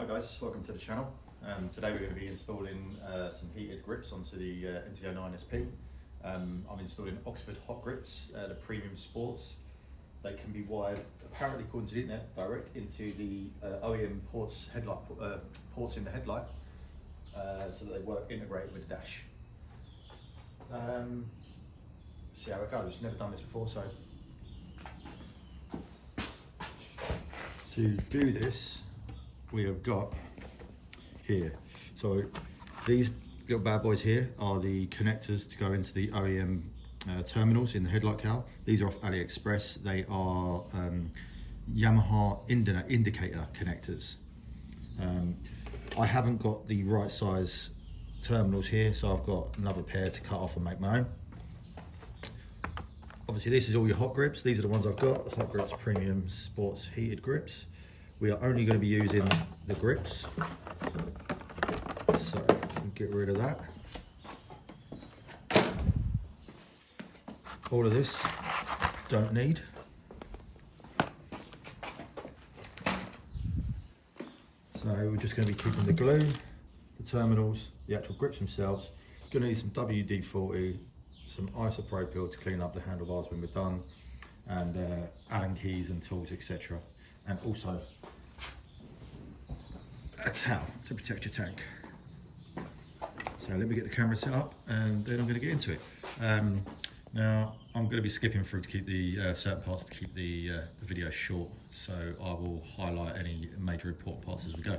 Hi guys, welcome to the channel. Today we're going to be installing some heated grips onto the MT09 SP. I'm installing Oxford hot grips, the premium sports. They can be wired, apparently according to the internet, direct into the OEM ports, ports in the headlight, so that they work integrated with the dash. See how it goes. Never done this before, so to do this, we have got here. So these little bad boys here are the connectors to go into the OEM terminals in the headlight cowl. These are off AliExpress. They are YAMAHA indicator connectors. I haven't got the right size terminals here, so I've got another pair to cut off and make my own. Obviously this is all your hot grips. These are the ones I've got, the Hot Grips Premium Sports Heated Grips. We are only going to be using the grips, so we'll get rid of that. All of this don't need. So we're just going to be keeping the glue, the terminals, the actual grips themselves. Going to need some WD-40, some isopropyl to clean up the handlebars when we're done, and Allen keys and tools, etc. And also a towel to protect your tank. So let me get the camera set up and then I'm going to get into it. Now I'm going to be skipping through to keep the certain parts, to keep the video short, so I will highlight any major important parts as we go.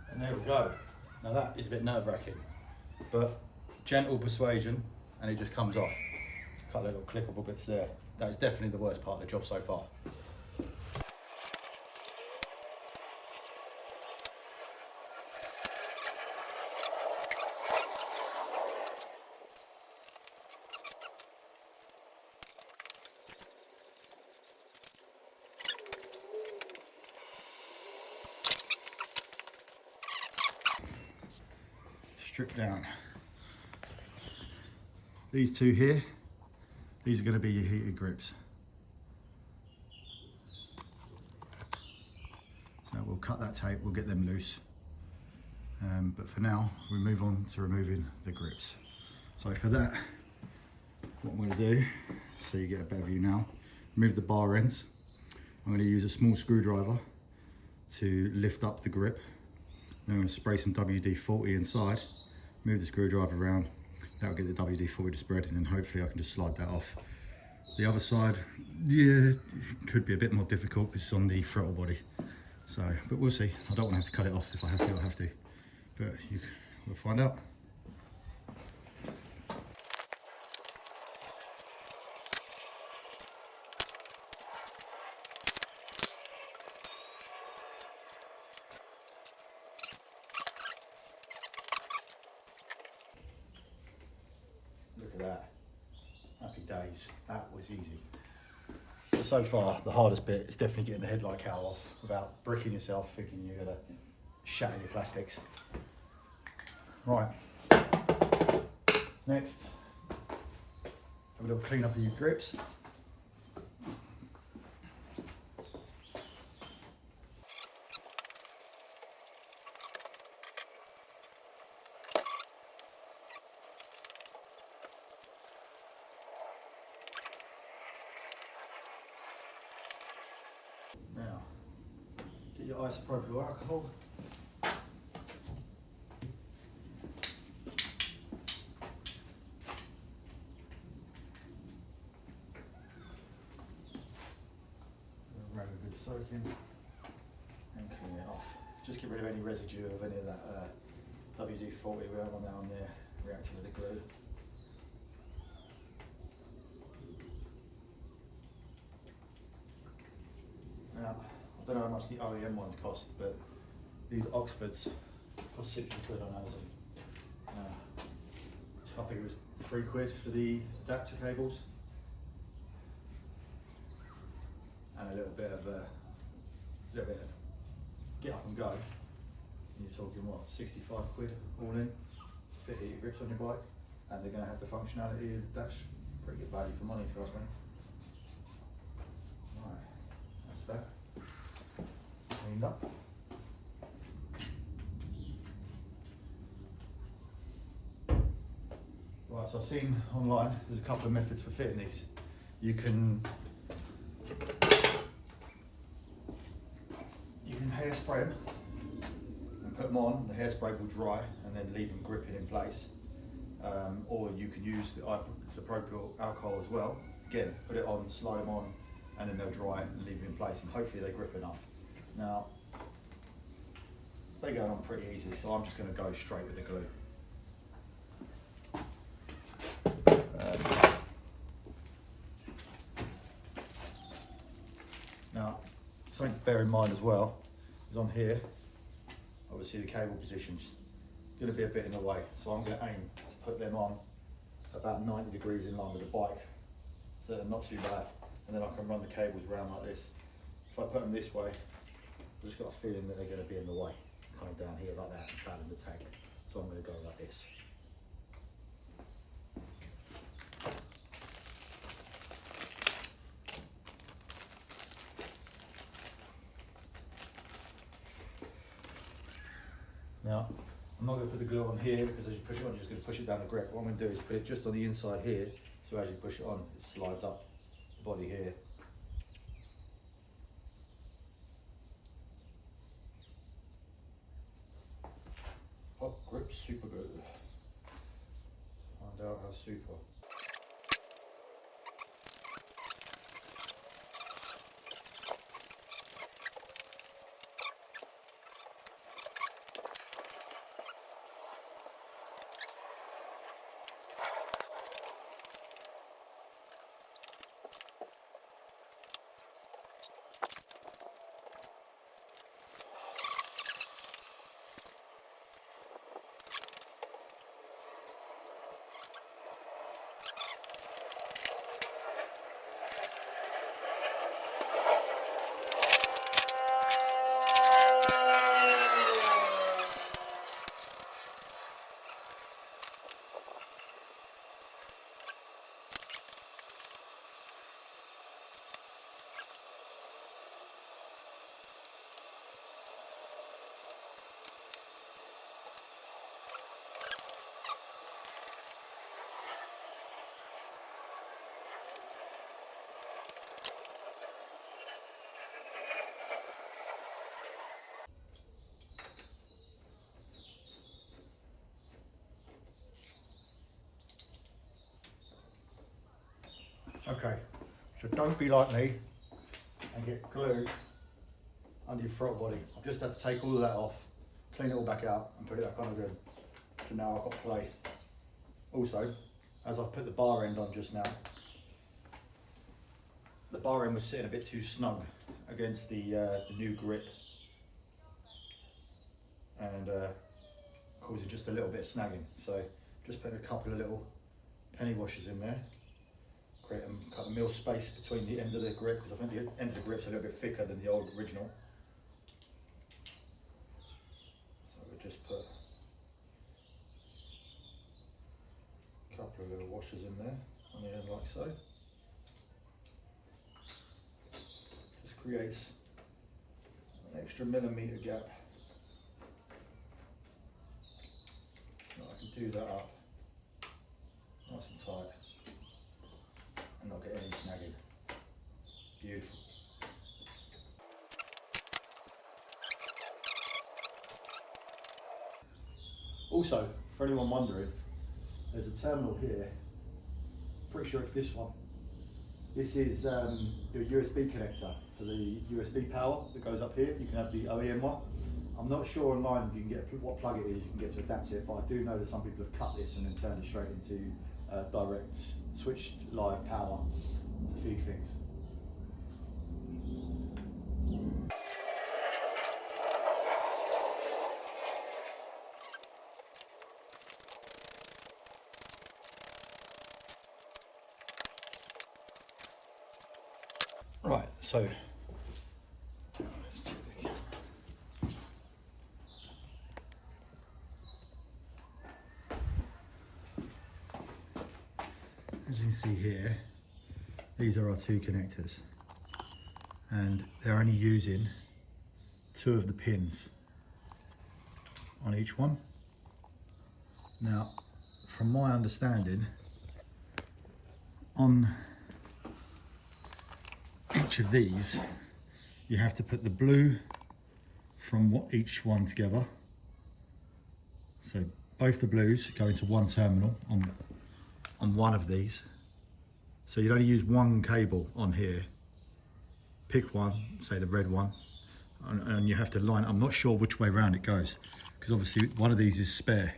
And there we go. Now that is a bit nerve-wracking, but gentle persuasion and it just comes off. Cut little clippable bits there. That is definitely the worst part of the job so far. Strip down. These two here, these are going to be your heated grips. So we'll cut that tape, we'll get them loose. But for now, we move on to removing the grips. So for that, what I'm going to do, so you get a better view now, remove the bar ends. I'm going to use a small screwdriver to lift up the grip. Then I'm going to spray some WD-40 inside, move the screwdriver around, that'll get the WD-40 to spread, and then hopefully I can just slide that off. The other side, yeah, could be a bit more difficult because it's on the throttle body. So, but we'll see. I don't want to have to cut it off. If I have to, I'll have to. But we'll find out. Look at that. Happy days. That was easy. So far, the hardest bit is definitely getting the headlight cowl off without bricking yourself, thinking you're going to shatter your plastics. Right. Next, have a little clean up of your grips. of isopropyl alcohol. Grab a good soak in and clean it off. Just get rid of any residue of any of that WD-40 we have on there reacting with the glue. Now, I don't know how much the OEM ones cost, but these Oxfords cost 60 quid on Amazon. I think it was 3 quid for the adapter cables. And a little bit of get up and go. And you're talking what, 65 quid all in to fit heated grips on your bike, and they're going to have the functionality of the dash. Pretty good value for money for us, man. Right, that's that cleaned up. Right, so I've seen online there's a couple of methods for fitting these. You can hairspray them and put them on, the hairspray will dry and then leave them gripping in place. Or you can use the isopropyl alcohol as well. Again, put it on, slide them on, and then they'll dry and leave them in place, and hopefully they grip enough. Now, they're going on pretty easy, so I'm just going to go straight with the glue. Now, something to bear in mind as well is on here, obviously the cable position's going to be a bit in the way, so I'm going to aim to put them on about 90 degrees in line with the bike, so they're not too bad, and then I can run the cables around like this. If I put them this way, I've just got a feeling that they're going to be in the way, coming down here like that and fouling the tag, so I'm going to go like this. Now, I'm not going to put the glue on here because as you push it on, you're just going to push it down the grip. What I'm going to do is put it just on the inside here, so as you push it on, it slides up the body here. Hot grip super glue. Find out how super. Okay, so don't be like me and get glue under your throttle body. I've just had to take all of that off, clean it all back out and put it back on again. So now I've got to play. Also, as I've put the bar end on just now, the bar end was sitting a bit too snug against the new grip and causing just a little bit of snagging. So just put a couple of little penny washers in there. Create a kind of mil space between the end of the grip, because I think the end of the grip's a little bit thicker than the old original. So we'll just put a couple of little washers in there on the end like so. Just creates an extra millimetre gap. So I can do that up nice and tight and not get any snagging. Beautiful. Also, for anyone wondering, there's a terminal here, pretty sure it's this one. This is your USB connector for the USB power that goes up here. You can have the OEM one. I'm not sure online if you can get what plug it is, you can get to adapt it, but I do know that some people have cut this and then turned it straight into direct switched live power to feed things. Right, so as you can see here, these are our two connectors, and they're only using 2 of the pins on each one. Now, from my understanding, on each of these, you have to put the blue from each one together. So both the blues go into one terminal on one of these. So you'd only use one cable on here. Pick one, say the red one, and you have to line. I'm not sure which way around it goes, because obviously one of these is spare,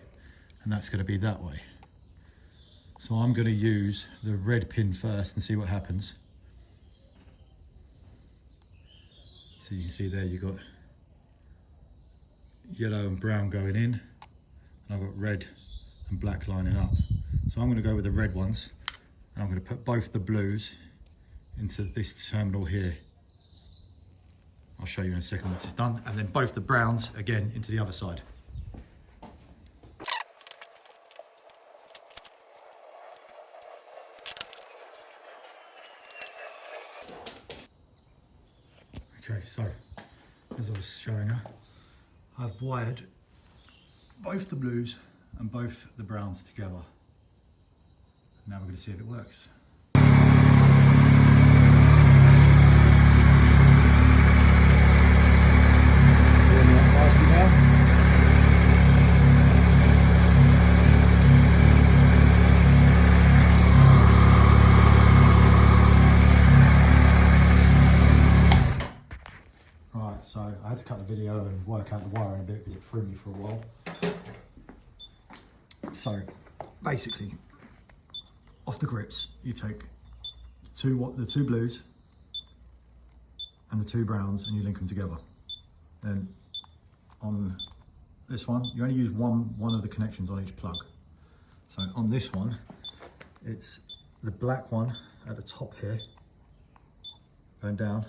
and that's going to be that way. So I'm going to use the red pin first and see what happens. So you can see there you've got yellow and brown going in, and I've got red and black lining up. So I'm going to go with the red ones, and I'm going to put both the blues into this terminal here. I'll show you in a second once it's done, and then both the browns again into the other side. Okay, so as I was showing her, I've wired both the blues and both the browns together. Now we're going to see if it works. So I had to cut the video and work out the wiring a bit because it threw me for a while. So basically, off the grips, you take the two blues and the 2 browns, and you link them together. Then on this one, you only use one of the connections on each plug. So on this one, it's the black one at the top here, going down,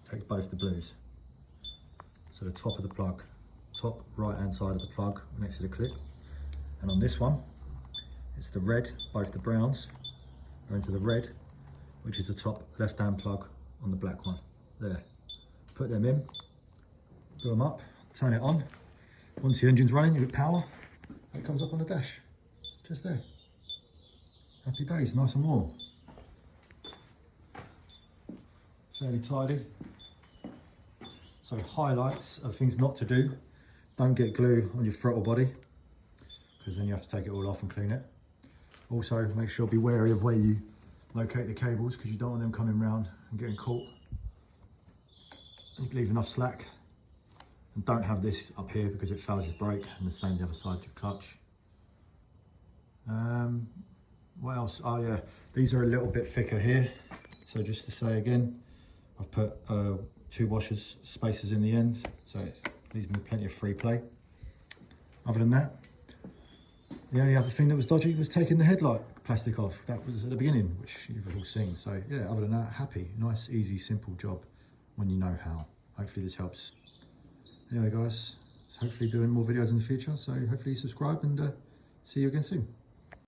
takes both the blues. So the top of the plug, top right hand side of the plug next to the clip. And on this one, it's the red, both the browns go into the red, which is the top left hand plug on the black one. There. Put them in, glue them up, turn it on. Once the engine's running, you get power, and it comes up on the dash. Just there. Happy days, nice and warm. Fairly tidy. So highlights of things not to do. Don't get glue on your throttle body, because then you have to take it all off and clean it. Also, make sure be wary of where you locate the cables, because you don't want them coming round and getting caught. You leave enough slack, and don't have this up here because it fouls your brake, and the same the other side, your clutch. What else? Oh yeah, these are a little bit thicker here. So just to say again, I've put 2 washers spacers in the end, so it leaves me plenty of free play. Other than that, the only other thing that was dodgy was taking the headlight plastic off. That was at the beginning, which you've all seen. So yeah, other than that, happy. Nice, easy, simple job when you know how. Hopefully this helps. Anyway guys, hopefully doing more videos in the future, so hopefully subscribe, and see you again soon.